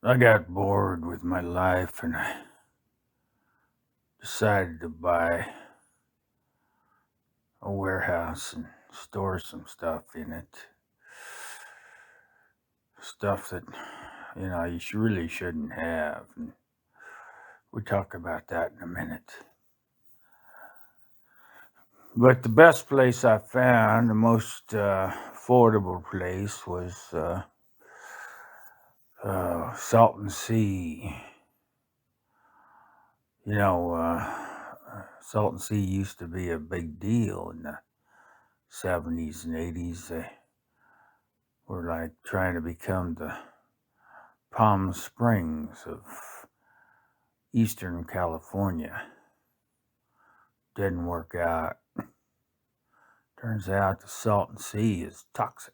I got bored with my life and I decided to buy a warehouse and store some stuff in it. Stuff that, really shouldn't have. And we'll talk about that in a minute. But the best place I found, the most affordable place, was Salton Sea. You know, Salton Sea used to be a big deal in the 70s and 80s. They were like trying to become the Palm Springs of Eastern California. Didn't work out. Turns out the Salton Sea is toxic.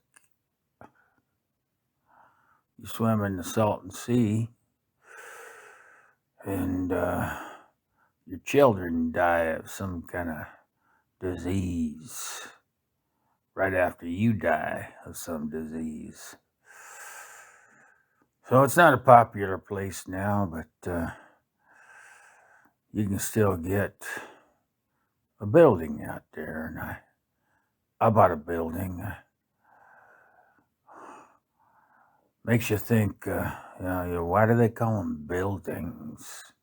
You swim in the Salton Sea and your children die of some kind of disease right after you die of some disease. So it's not a popular place now, but you can still get a building out there. And I bought a building. Makes you think, why do they call them buildings?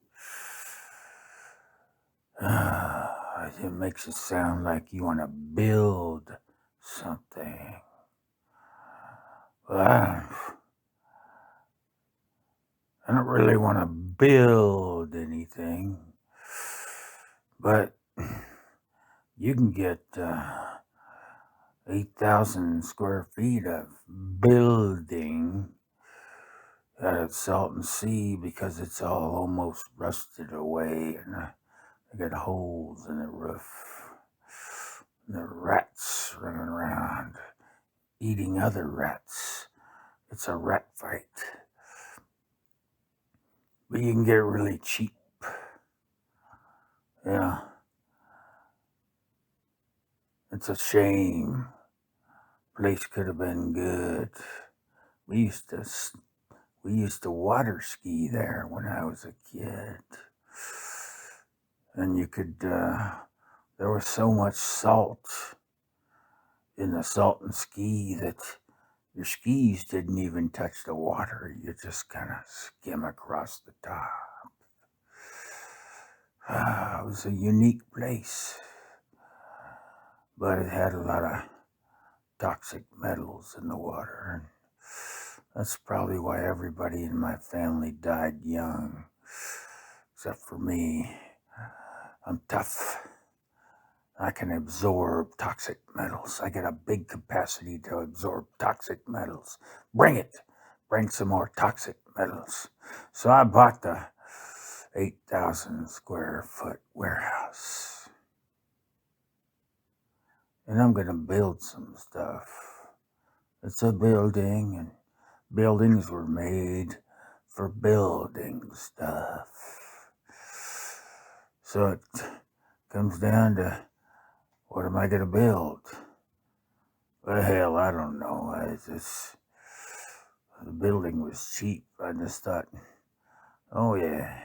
It makes it sound like you want to build something. Well, I don't really want to build anything, but you can get 8,000 square feet of building out at Salton Sea because it's all almost rusted away and they got holes in the roof. And the rats running around eating other rats. It's a rat fight. But you can get it really cheap. Yeah. It's a shame. Place could have been good. We used to water ski there when I was a kid. And you could there was so much salt in the Salton Sea that your skis didn't even touch the water. You just kind of skim across the top. It was a unique place, but it had a lot of toxic metals in the water. And that's probably why everybody in my family died young, except for me. I'm tough. I can absorb toxic metals. I get a big capacity to absorb toxic metals. Bring it. Bring some more toxic metals. So I bought the 8,000 square foot warehouse. And I'm going to build some stuff. It's a building, and buildings were made for building stuff. So it comes down to, what am I going to build? Well, hell, I don't know. The building was cheap. I just thought, oh yeah,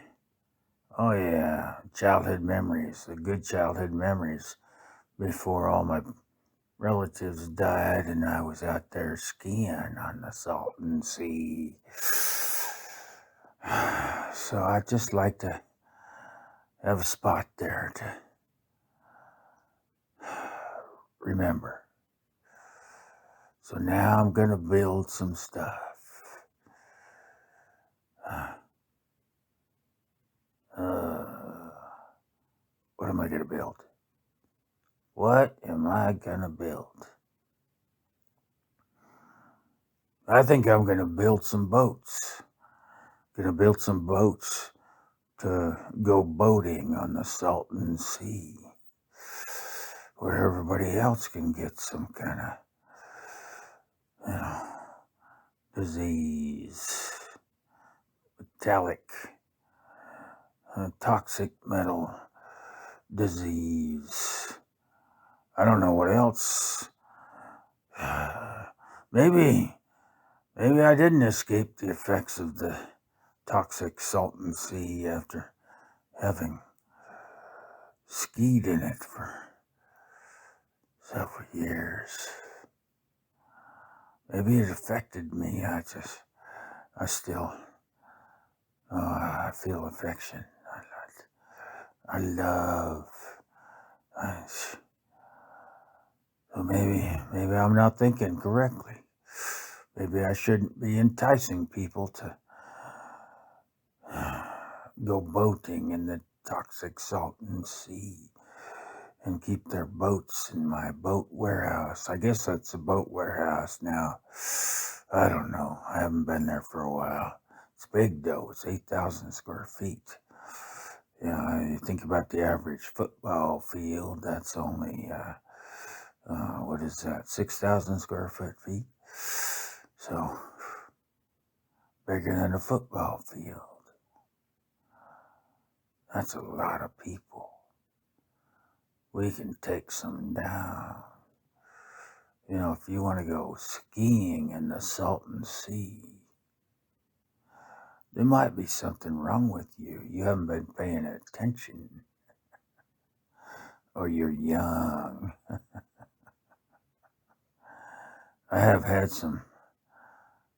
childhood memories, the good childhood memories before all my relatives died and I was out there skiing on the Salton Sea. So I just like to have a spot there to remember. So now I'm going to build some stuff. What am I going to build? What am I going to build? I think I'm going to build some boats. Going to build some boats to go boating on the Salton Sea, where everybody else can get some kind of, disease, metallic, toxic metal disease. I don't know what else. Maybe I didn't escape the effects of the toxic Salton Sea after having skied in it for several years. Maybe it affected me. I still, I feel affection. I love. So maybe I'm not thinking correctly. Maybe I shouldn't be enticing people to go boating in the toxic Salton Sea and keep their boats in my boat warehouse. I guess that's a boat warehouse now. I don't know. I haven't been there for a while. It's big though. It's 8,000 square feet. You think about the average football field. That's only what is that? 6,000 square feet. So bigger than a football field. That's a lot of people. We can take some down. If you want to go skiing in the Salton Sea, there might be something wrong with you. You haven't been paying attention. Or you're young. I have had some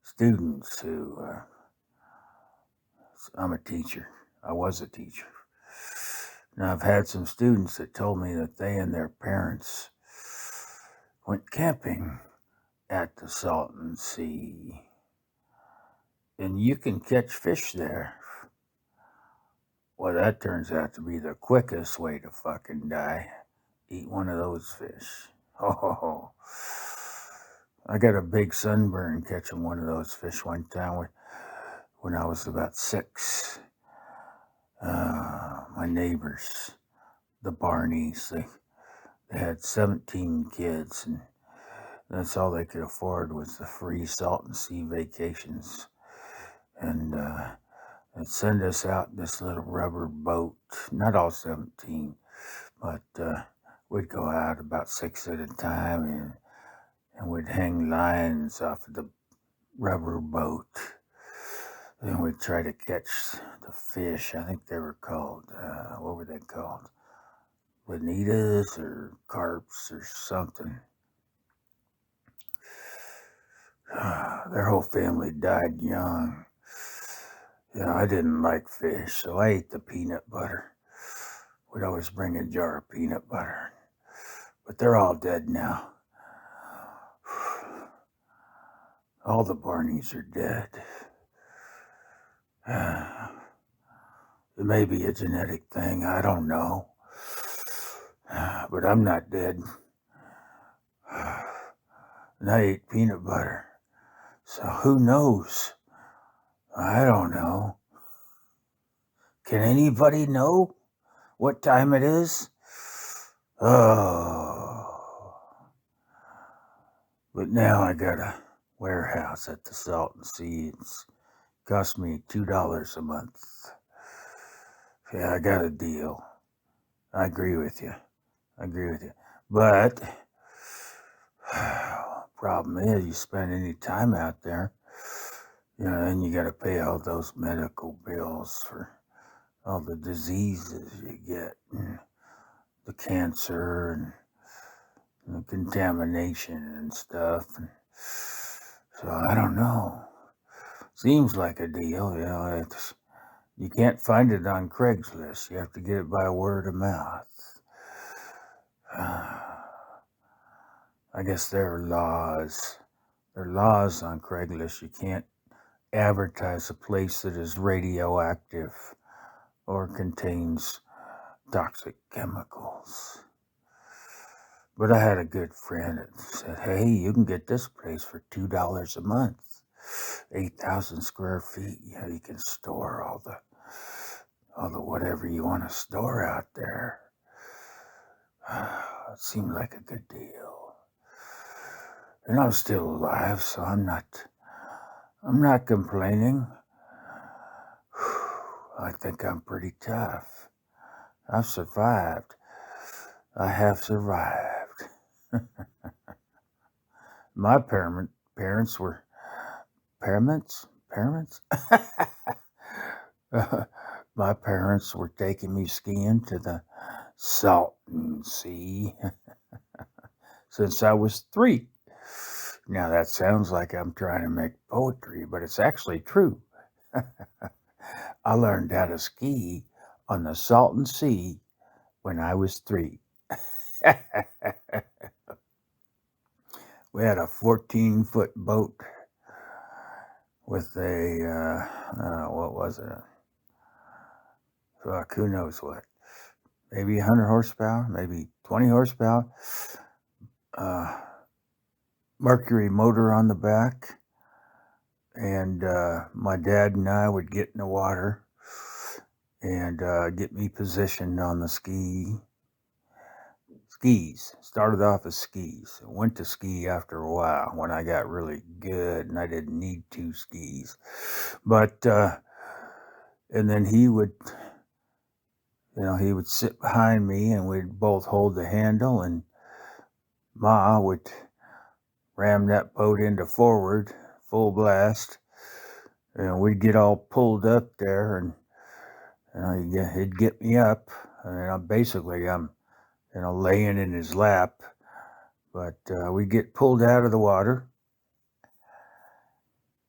students who, I'm a teacher. I was a teacher. Now I've had some students that told me that they and their parents went camping at the Salton Sea. And you can catch fish there. Well, that turns out to be the quickest way to fucking die. Eat one of those fish. Oh, I got a big sunburn catching one of those fish one time when I was about 6. My neighbors, the Barneys, they had 17 kids, and that's all they could afford was the free Salton Sea vacations. And they'd send us out in this little rubber boat, not all 17, but we'd go out about 6 at a time, and we'd hang lines off of the rubber boat. Then we'd try to catch the fish. I think they were called, what were they called? Bonitas or carps or something. Their whole family died young. I didn't like fish, so I ate the peanut butter. We'd always bring a jar of peanut butter. But they're all dead now. All the Barneys are dead. It may be a genetic thing, I don't know. But I'm not dead. And I ate peanut butter. So who knows? I don't know. Can anybody know what time it is? Oh. But now I got a warehouse at the Salton Sea. It's cost me $2 a month. Yeah, I got a deal. I agree with you. But problem is, you spend any time out there, then you got to pay all those medical bills for all the diseases you get, and the cancer and the contamination and stuff. And so I don't know. Seems like a deal, you can't find it on Craigslist. You have to get it by word of mouth. I guess there are laws. There are laws on Craigslist. You can't advertise a place that is radioactive or contains toxic chemicals. But I had a good friend that said, hey, you can get this place for $2 a month. 8,000 square feet. You can store all the whatever you want to store out there. It seemed like a good deal. And I'm still alive, so I'm not complaining. I think I'm pretty tough. I've survived. I have survived. My parents were parents? My parents were taking me skiing to the Salton Sea since I was 3. Now that sounds like I'm trying to make poetry, but it's actually true. I learned how to ski on the Salton Sea when I was 3. We had a 14-foot boat with what was it? Fuck, who knows what? Maybe 100 horsepower, maybe 20 horsepower. Uh, Mercury motor on the back. And my dad and I would get in the water and get me positioned on the skis. Started off as skis. Went to ski after a while when I got really good and I didn't need 2 skis. But and then he would sit behind me and we'd both hold the handle, and Ma would ram that boat into forward, full blast, and we'd get all pulled up there, and he'd get me up, and I'm laying in his lap, but we'd get pulled out of the water,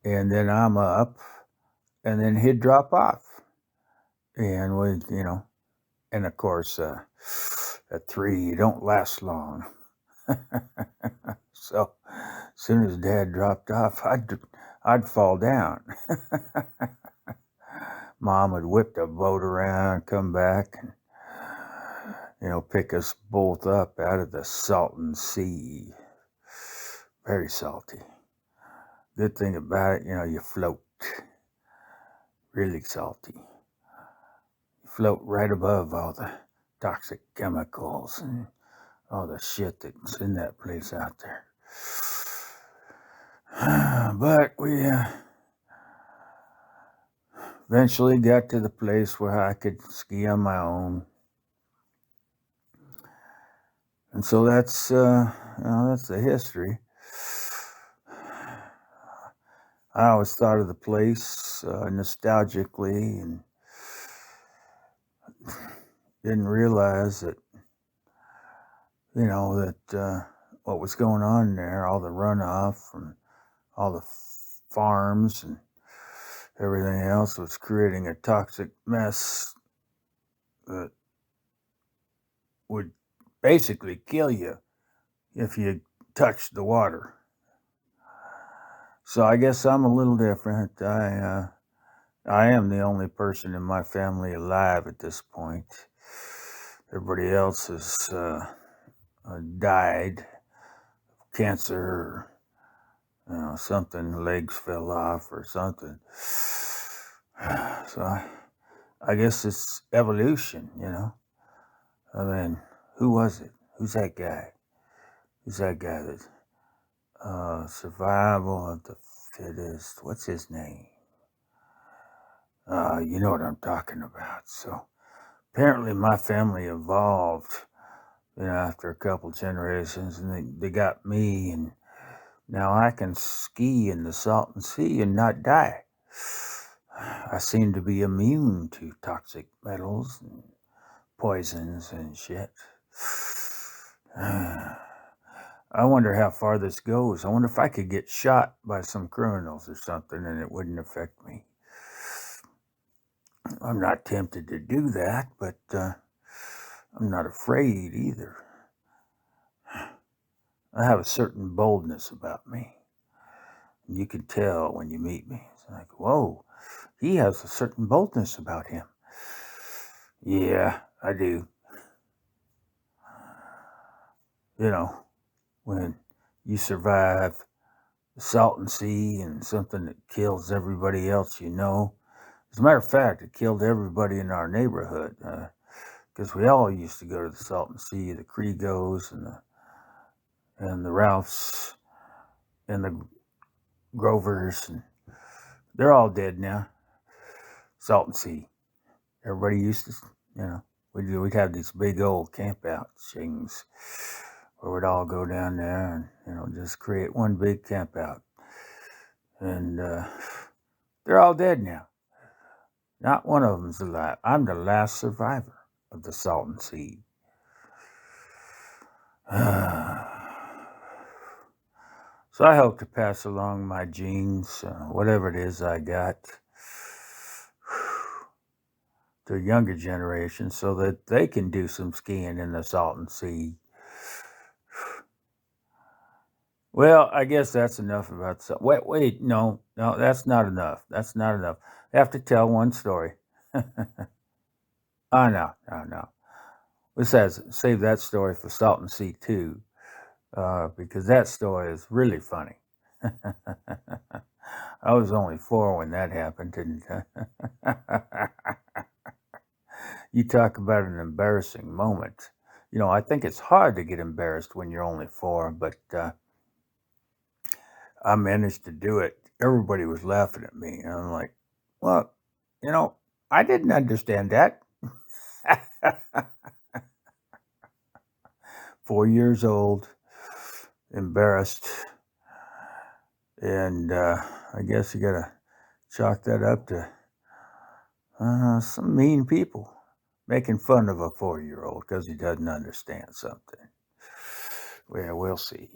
and then I'm up, and then he'd drop off, and and of course, at 3, you don't last long. So as soon as Dad dropped off, I'd fall down. Mom would whip the boat around, come back, and pick us both up out of the Salton Sea. Very salty. Good thing about it, you float. Really salty. You float right above all the toxic chemicals and all the shit that's in that place out there. But we eventually got to the place where I could ski on my own. And so that's the history. I always thought of the place nostalgically and didn't realize that, what was going on there, all the runoff from all the farms and everything else was creating a toxic mess that would basically kill you if you touched the water. So I guess I'm a little different. I am the only person in my family alive at this point. Everybody else has died of cancer, or something, legs fell off or something. So I guess it's evolution, I mean, who was it? Who's that guy? Who's that guy that survival of the fittest? What's his name? You know what I'm talking about. So apparently my family evolved, after a couple generations, and they got me, and now I can ski in the Salton Sea and not die. I seem to be immune to toxic metals and poisons and shit. I wonder how far this goes. I wonder if I could get shot by some criminals or something and it wouldn't affect me. I'm not tempted to do that, but I'm not afraid either. I have a certain boldness about me. You can tell when you meet me. It's like, whoa, he has a certain boldness about him. Yeah, I do. When you survive the Salton Sea and something that kills everybody else As a matter of fact, it killed everybody in our neighborhood because we all used to go to the Salton Sea, the Kriegos and the Ralphs and the Grovers, and they're all dead now. Salton Sea. Everybody used to, we'd have these big old camp out things where we'd all go down there and, just create one big camp out. And they're all dead now. Not one of them's alive. I'm the last survivor of the Salton Sea. So I hope to pass along my genes, whatever it is I got, to a younger generation so that they can do some skiing in the Salton Sea. Well, I guess that's enough about. Wait, no, that's not enough. That's not enough. I have to tell one story. Oh, no. We says save that story for Salton Sea too, because that story is really funny. I was only 4 when that happened, didn't I? You talk about an embarrassing moment. I think it's hard to get embarrassed when you're only 4, but I managed to do it. Everybody was laughing at me. And I'm like, well, I didn't understand that. 4 years old, embarrassed. And I guess you got to chalk that up to some mean people making fun of a 4-year-old because he doesn't understand something. Well, we'll see.